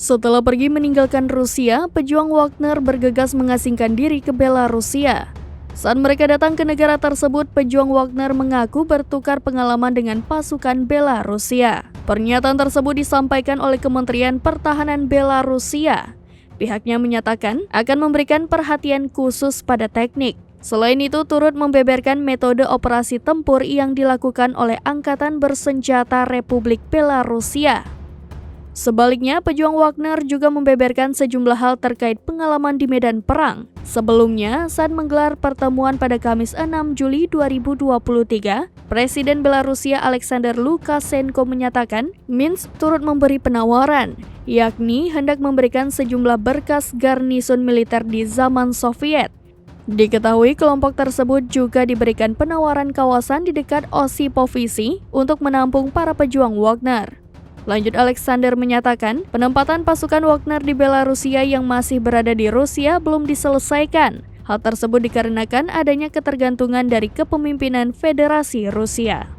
Setelah pergi meninggalkan Rusia, pejuang Wagner bergegas mengasingkan diri ke Belarusia. Saat mereka datang ke negara tersebut, pejuang Wagner mengaku bertukar pengalaman dengan pasukan Belarusia. Pernyataan tersebut disampaikan oleh Kementerian Pertahanan Belarusia. Pihaknya menyatakan akan memberikan perhatian khusus pada teknik. Selain itu, turut membeberkan metode operasi tempur yang dilakukan oleh Angkatan Bersenjata Republik Belarusia. Sebaliknya, pejuang Wagner juga membeberkan sejumlah hal terkait pengalaman di medan perang. Sebelumnya, saat menggelar pertemuan pada Kamis 6 Juli 2023, Presiden Belarusia Alexander Lukashenko menyatakan Minsk turut memberi penawaran, yakni hendak memberikan sejumlah berkas garnison militer di zaman Soviet. Diketahui kelompok tersebut juga diberikan penawaran kawasan di dekat Osipovisi untuk menampung para pejuang Wagner. Lanjut, Alexander menyatakan penempatan pasukan Wagner di Belarusia yang masih berada di Rusia belum diselesaikan. Hal tersebut dikarenakan adanya ketergantungan dari kepemimpinan Federasi Rusia.